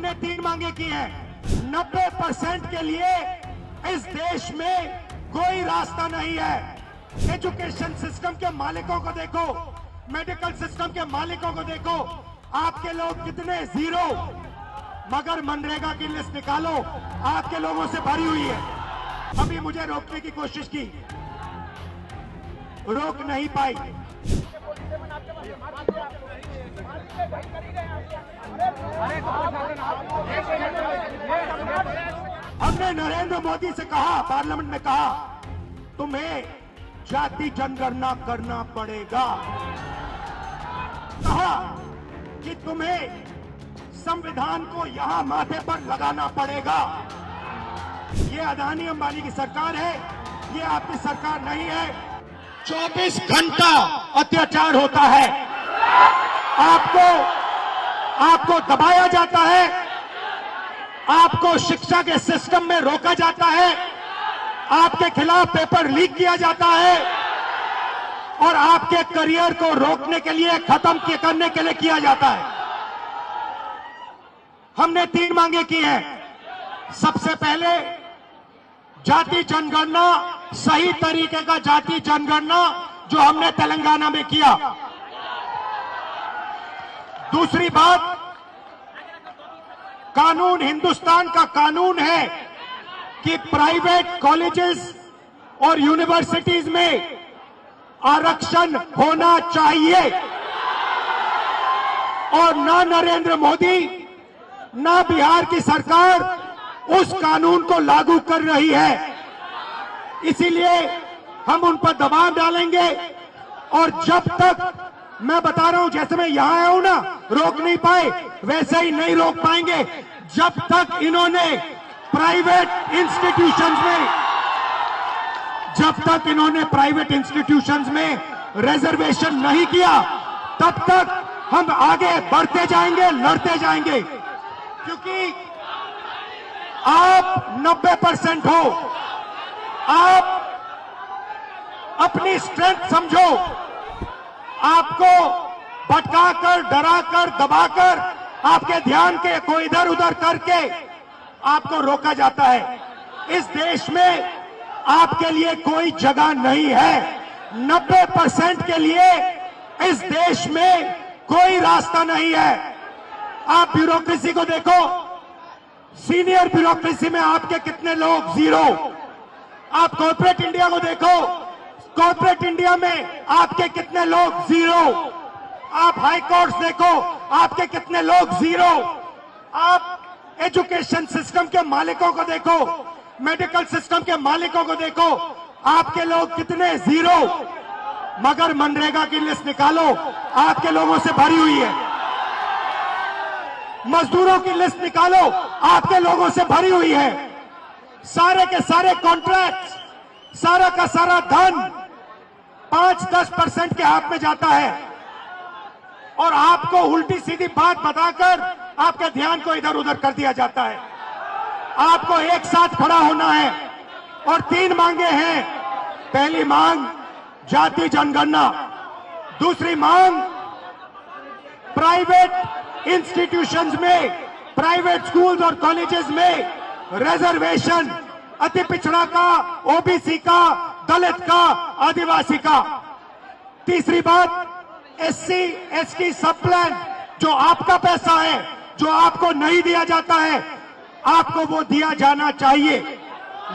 हमने 3 मांगे की हैं। 90% के लिए इस देश में कोई रास्ता नहीं है। एजुकेशन सिस्टम के मालिकों को देखो, मेडिकल सिस्टम के मालिकों को देखो, आपके लोग कितने जीरो, मगर मनरेगा की लिस्ट निकालो, आपके लोगों से भरी हुई है। अभी मुझे रोकने की कोशिश की, रोक नहीं पाई। हमने नरेंद्र मोदी से कहा, पार्लियामेंट में कहा, तुम्हें जाति जनगणना करना पड़ेगा। कहा कि तुम्हें संविधान को यहां माथे पर लगाना पड़ेगा। ये अदानी अंबानी की सरकार है, ये आपकी सरकार नहीं है। 24 घंटा अत्याचार होता है, आपको दबाया जाता है, आपको शिक्षा के सिस्टम में रोका जाता है, आपके खिलाफ पेपर लीक किया जाता है और आपके करियर को रोकने के लिए, खत्म करने के लिए किया जाता है। हमने 3 मांगे की हैं। सबसे पहले जाति जनगणना, सही तरीके का जाति जनगणना जो हमने तेलंगाना में किया। दूसरी बात, कानून, हिंदुस्तान का कानून है कि प्राइवेट कॉलेजेस और यूनिवर्सिटीज में आरक्षण होना चाहिए और ना नरेंद्र मोदी ना बिहार की सरकार उस कानून को लागू कर रही है। इसीलिए हम उन पर दबाव डालेंगे और जब तक, मैं बता रहा हूं, जैसे मैं यहां आया हूं ना, रोक नहीं पाए, वैसे ही नहीं रोक पाएंगे जब तक इन्होंने प्राइवेट इंस्टीट्यूशंस में रिजर्वेशन नहीं किया, तब तक हम आगे बढ़ते जाएंगे, लड़ते जाएंगे। क्योंकि आप 90% हो, आप अपनी स्ट्रेंथ समझो, आपको भटकाकर, डराकर, दबाकर, आपके ध्यान को इधर उधर करके आपको रोका जाता है। इस देश में आपके लिए कोई जगह नहीं है। 90% के लिए इस देश में कोई रास्ता नहीं है। आप ब्यूरोक्रेसी को देखो, सीनियर ब्यूरोक्रेसी में आपके कितने लोग, जीरो। आप कॉर्पोरेट इंडिया को देखो, कॉर्पोरेट इंडिया में आपके कितने लोग, जीरो। आप हाई कोर्ट्स देखो, आपके कितने लोग, जीरो। आप एजुकेशन सिस्टम के मालिकों को देखो, मेडिकल सिस्टम के मालिकों को देखो, आपके लोग कितने, जीरो। मगर मनरेगा की लिस्ट निकालो, आपके लोगों से भरी हुई है। मजदूरों की लिस्ट निकालो, आपके लोगों से भरी हुई है। सारे के सारे कॉन्ट्रैक्ट, सारा का सारा धन 5-10% के हाथ में जाता है और आपको उल्टी सीधी बात बताकर आपके ध्यान को इधर उधर कर दिया जाता है। आपको एक साथ खड़ा होना है और 3 मांगे हैं। पहली मांग जाति जनगणना, दूसरी मांग प्राइवेट इंस्टीट्यूशंस में, प्राइवेट स्कूल्स और कॉलेजेस में रिजर्वेशन, अति पिछड़ा का, ओबीसी का, दलित का, आदिवासी का। तीसरी बात, एससी एसटी सब प्लान, जो आपका पैसा है, जो आपको नहीं दिया जाता है, आपको वो दिया जाना चाहिए।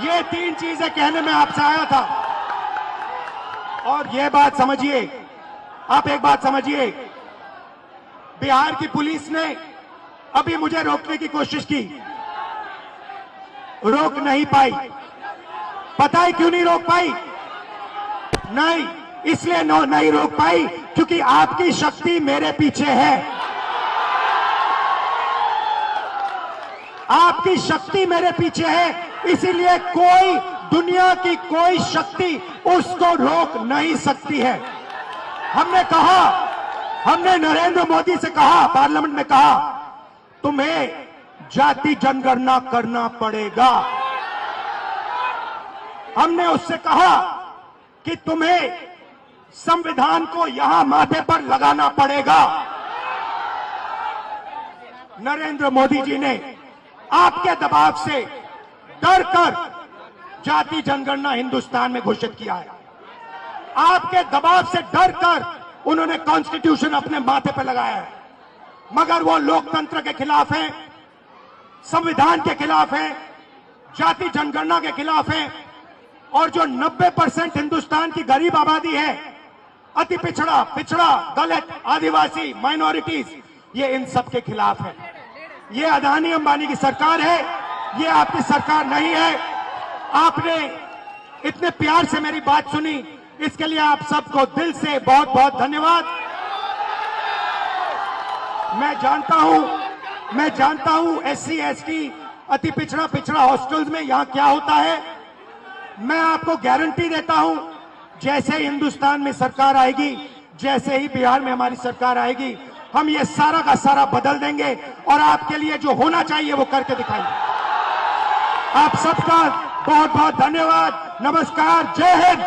ये 3 चीजें कहने में आपसे आया था। और ये बात समझिए, आप एक बात समझिए, बिहार की पुलिस ने अभी मुझे रोकने की कोशिश की, रोक नहीं पाई। पता है क्यों नहीं रोक पाई? नहीं, इसलिए नहीं रोक पाई क्योंकि आपकी शक्ति मेरे पीछे है। आपकी शक्ति मेरे पीछे है, इसीलिए कोई, दुनिया की कोई शक्ति उसको रोक नहीं सकती है। हमने कहा, हमने नरेंद्र मोदी से कहा, पार्लियामेंट में कहा, तुम्हें जाति जनगणना करना पड़ेगा। हमने उससे कहा कि तुम्हें संविधान को यहां माथे पर लगाना पड़ेगा। नरेंद्र मोदी जी ने आपके दबाव से डर कर जाति जनगणना हिंदुस्तान में घोषित किया है। आपके दबाव से डर कर उन्होंने कॉन्स्टिट्यूशन अपने माथे पर लगाया है, मगर वो लोकतंत्र के खिलाफ है, संविधान के खिलाफ है, जाति जनगणना के खिलाफ है। और जो 90% हिंदुस्तान की गरीब आबादी है, अति पिछड़ा, दलित, आदिवासी, माइनॉरिटीज, ये इन सब के खिलाफ है। ये अदानी अंबानी की सरकार है, ये आपकी सरकार नहीं है। आपने इतने प्यार से मेरी बात सुनी, इसके लिए आप सबको दिल से बहुत बहुत धन्यवाद। मैं जानता हूं SC ST अति पिछड़ा हॉस्टल्स में यहां क्या होता है। मैं आपको गारंटी देता हूं, जैसे ही हिंदुस्तान में सरकार आएगी, जैसे ही बिहार में हमारी सरकार आएगी, हम ये सारा का सारा बदल देंगे और आपके लिए जो होना चाहिए वो करके दिखाएंगे। आप सबका बहुत बहुत धन्यवाद। नमस्कार, जय हिंद।